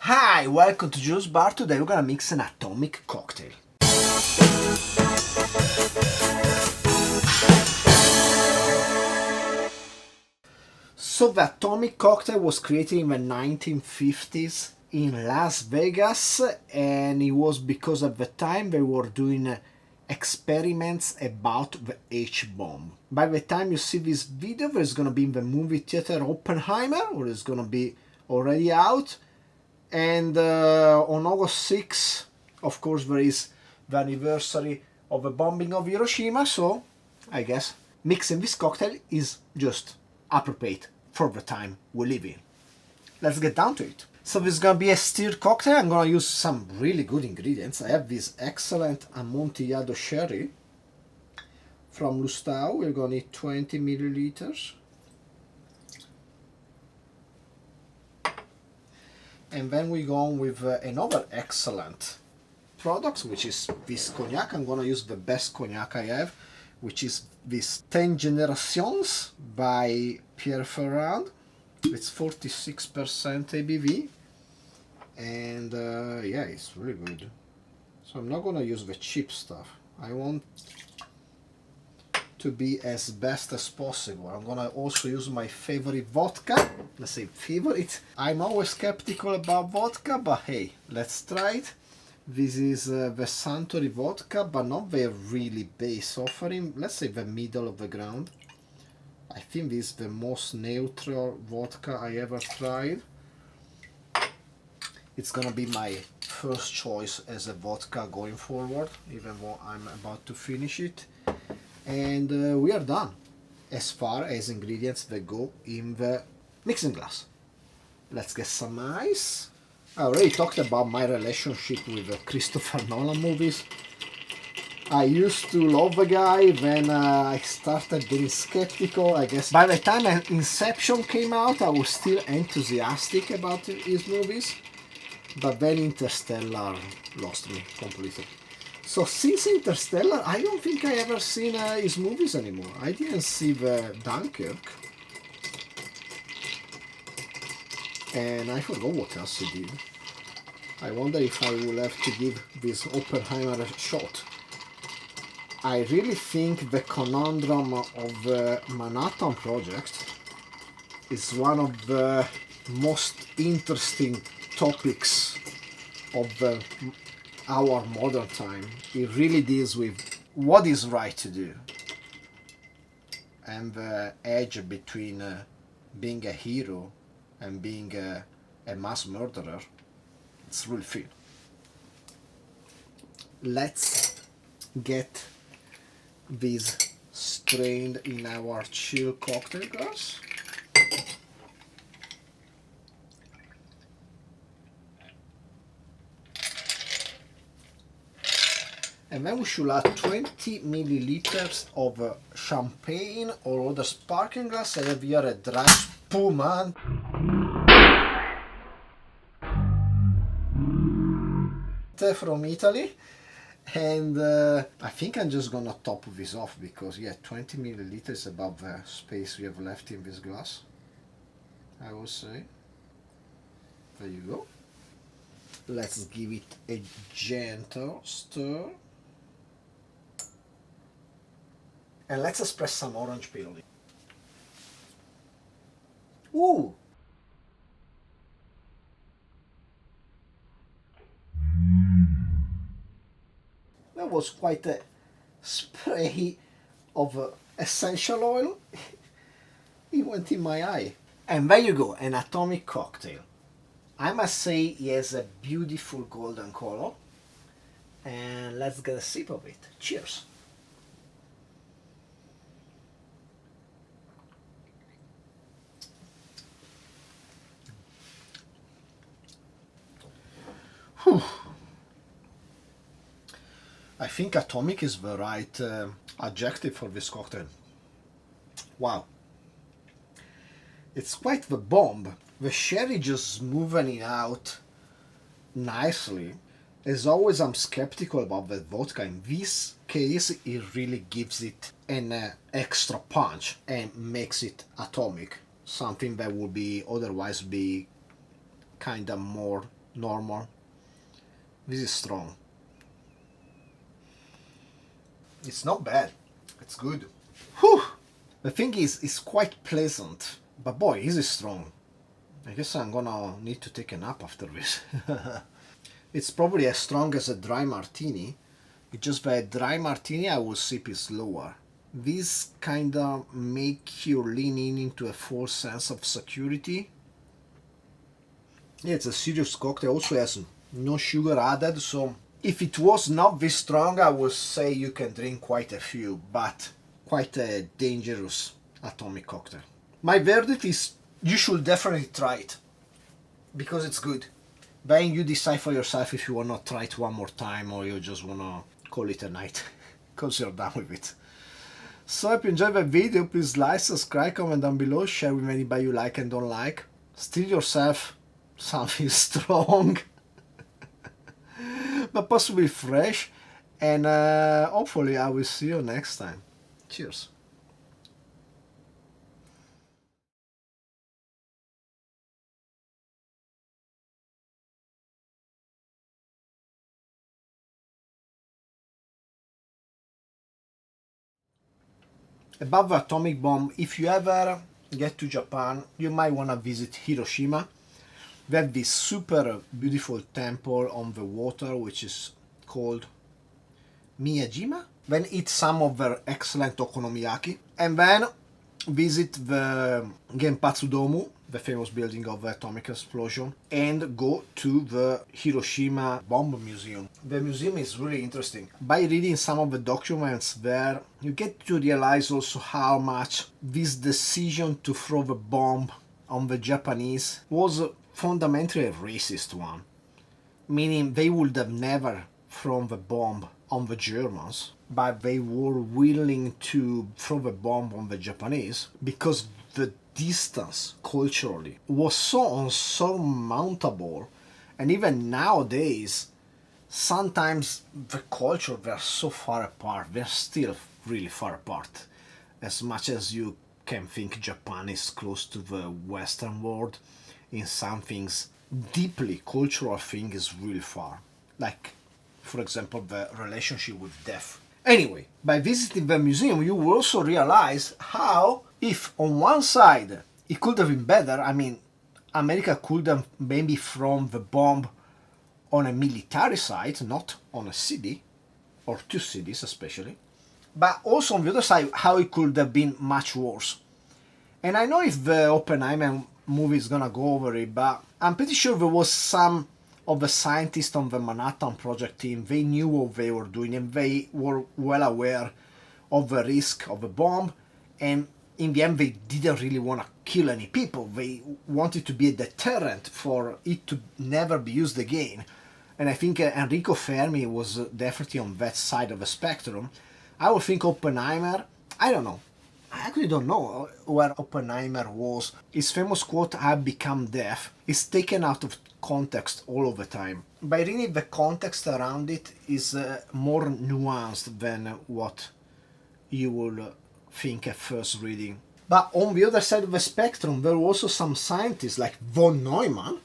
Hi, welcome to Juice Bar. Today we're gonna mix an atomic cocktail. So the atomic cocktail was created in the 1950s in Las Vegas, and it was because at the time they were doing experiments about the H-bomb. By the time you see this video, there's gonna be in the movie theater Oppenheimer, or it's gonna be already out. And on August 6th, of course, there is the anniversary of the bombing of Hiroshima, so I guess mixing this cocktail is just appropriate for the time we live in. Let's get down to it. So this is gonna be a stirred cocktail. I'm gonna use some really good ingredients. I have this excellent Amontillado sherry from Lustau. We're gonna need 20 milliliters. And then we go on with another excellent product, which is this cognac. I'm gonna use the best cognac I have, which is this 10 Genérations by Pierre Ferrand. It's 46% ABV, and yeah, it's really good. So I'm not gonna use the cheap stuff. I want to be as best as possible. I'm gonna also use my favorite vodka. Let's say favorite. I'm always skeptical about vodka, but hey, let's try it. This is the Suntory vodka, but not the really base offering. Let's say the middle of the ground. I think this is the most neutral vodka I ever tried. It's gonna be my first choice as a vodka going forward, even though I'm about to finish it. And we are done as far as ingredients that go in the mixing glass. Let's get some ice. I already talked about my relationship with the Christopher Nolan movies. I used to love the guy, then I started getting skeptical. I guess by the time Inception came out, I was still enthusiastic about his movies, but then Interstellar lost me completely. So since Interstellar, I don't think I ever seen his movies anymore. I didn't see the Dunkirk. And I forgot what else he did. I wonder if I will have to give this Oppenheimer a shot. I really think the conundrum of the Manhattan Project is one of the most interesting topics of our modern time. It really deals with what is right to do and the edge between being a hero and being a mass murderer. It's really thin. Let's get this strained in our chill cocktail glass. And then we should add 20 milliliters of champagne or other sparkling glass. I have here a dry spumant from Italy, and I think I'm just gonna top this off because yeah, 20 milliliters above the space we have left in this glass, I will say. There you go. Let's give it a gentle stir. And let's express some orange peel. Ooh! That was quite a spray of essential oil. It went in my eye. And there you go, an atomic cocktail. I must say he has a beautiful golden color. And let's get a sip of it. Cheers! Whew. I think atomic is the right adjective for this cocktail. Wow. It's quite the bomb. The sherry just moving it out nicely. As always, I'm skeptical about the vodka. In this case, it really gives it an extra punch and makes it atomic. Something that would be otherwise be kind of more normal. This is strong. It's not bad. It's good. Whew! The thing is, it's quite pleasant. But boy, this is strong. I guess I'm gonna need to take a nap after this. It's probably as strong as a dry martini. It's just that a dry martini I will sip it slower. This kinda make you lean in into a false sense of security. Yeah, it's a serious cocktail. Also has no sugar added, so if it was not this strong, I would say you can drink quite a few, but quite a dangerous atomic cocktail. My verdict is you should definitely try it because it's good. Then you decide for yourself if you wanna try it one more time or you just wanna call it a night because you're done with it. So if you enjoyed the video, please like, subscribe, comment down below, share with anybody you like and don't like. Steal yourself something strong but possibly fresh, and hopefully I will see you next time. Cheers. About the atomic bomb, if you ever get to Japan, you might want to visit Hiroshima. They have this super beautiful temple on the water which is called Miyajima. Then eat some of their excellent okonomiyaki, and then visit the Genpatsu Domu, the famous building of the atomic explosion, and go to the Hiroshima Bomb Museum. The museum is really interesting. By reading some of the documents there, you get to realize also how much this decision to throw the bomb on the Japanese was fundamentally a racist one. Meaning they would have never thrown the bomb on the Germans, but they were willing to throw the bomb on the Japanese because the distance culturally was so unsurmountable. And even nowadays, sometimes the culture, they're so far apart, they're still really far apart. As much as you can think Japan is close to the Western world, in some things, deeply cultural thing is really far. Like, for example, the relationship with death. Anyway, by visiting the museum, you will also realize how, if on one side it could have been better, I mean, America could have maybe thrown the bomb on a military site, not on a city, or two cities especially, but also on the other side, how it could have been much worse. And I know if the Oppenheimer movie is gonna go over it, but I'm pretty sure there was some of the scientists on the Manhattan Project team, they knew what they were doing and they were well aware of the risk of a bomb, and in the end they didn't really want to kill any people. They wanted to be a deterrent for it to never be used again. And I think Enrico Fermi was definitely on that side of the spectrum. I would think Oppenheimer, I don't know. I actually don't know where Oppenheimer was. His famous quote, "I've become deaf," is taken out of context all of the time. By reading the context around it is more nuanced than what you will think at first reading. But on the other side of the spectrum, there were also some scientists like von Neumann,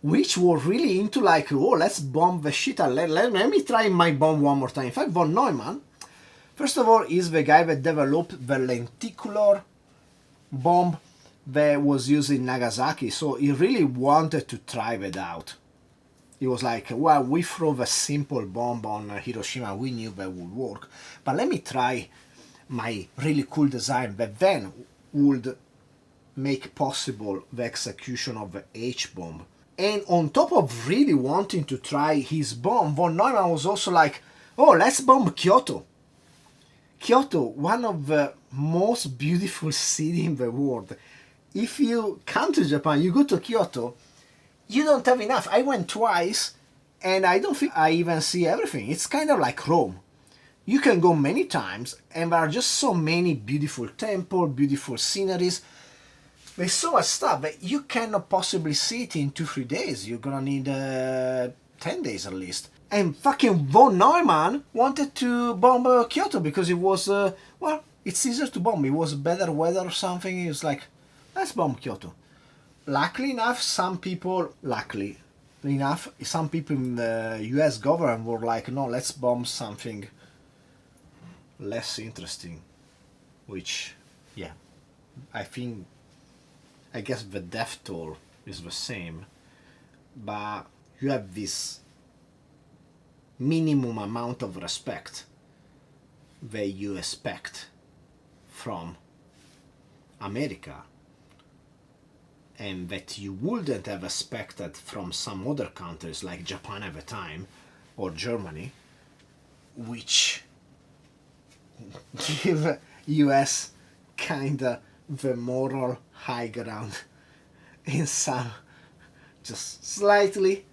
which were really into like, oh, let's bomb the shit out. Let me try my bomb one more time. In fact, von Neumann, first of all, is the guy that developed the lenticular bomb that was used in Nagasaki, so he really wanted to try it out. He was like, well, we throw a simple bomb on Hiroshima, we knew that would work, but let me try my really cool design that then would make possible the execution of the H-bomb. And on top of really wanting to try his bomb, von Neumann was also like, oh, let's bomb Kyoto. Kyoto, one of the most beautiful cities in the world. If you come to Japan, you go to Kyoto, you don't have enough. I went twice and I don't think I even see everything. It's kind of like Rome. You can go many times and there are just so many beautiful temples, beautiful sceneries. There's so much stuff that you cannot possibly see it in 2-3 days. You're gonna need 10 days at least. And fucking von Neumann wanted to bomb Kyoto because it was, well, it's easier to bomb. It was better weather or something. He was like, let's bomb Kyoto. Luckily enough, some people, luckily, enough, some people in the US government were like, no, let's bomb something less interesting. Which, yeah, I think, I guess the death toll is the same, but you have this minimum amount of respect that you expect from America and that you wouldn't have expected from some other countries like Japan at the time or Germany, which give US kinda the moral high ground in some, just slightly.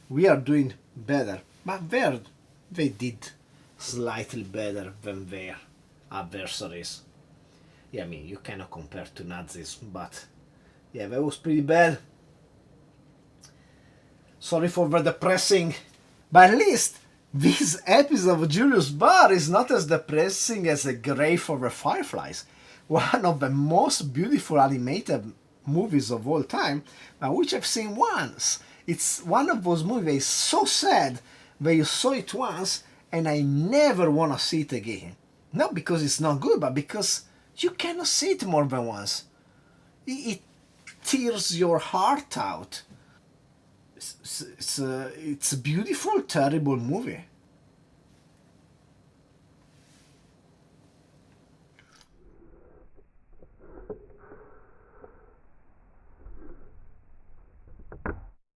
We are doing better, but they did slightly better than their adversaries. Yeah, I mean, you cannot compare to Nazis, but yeah, that was pretty bad. Sorry for the depressing, but at least this episode of Julius Bar is not as depressing as A Grave for the Fireflies, one of the most beautiful animated movies of all time, which I've seen once. It's one of those movies that is so sad that you saw it once and I never want to see it again. Not because it's not good, but because you cannot see it more than once. It tears your heart out. It's a beautiful, terrible movie.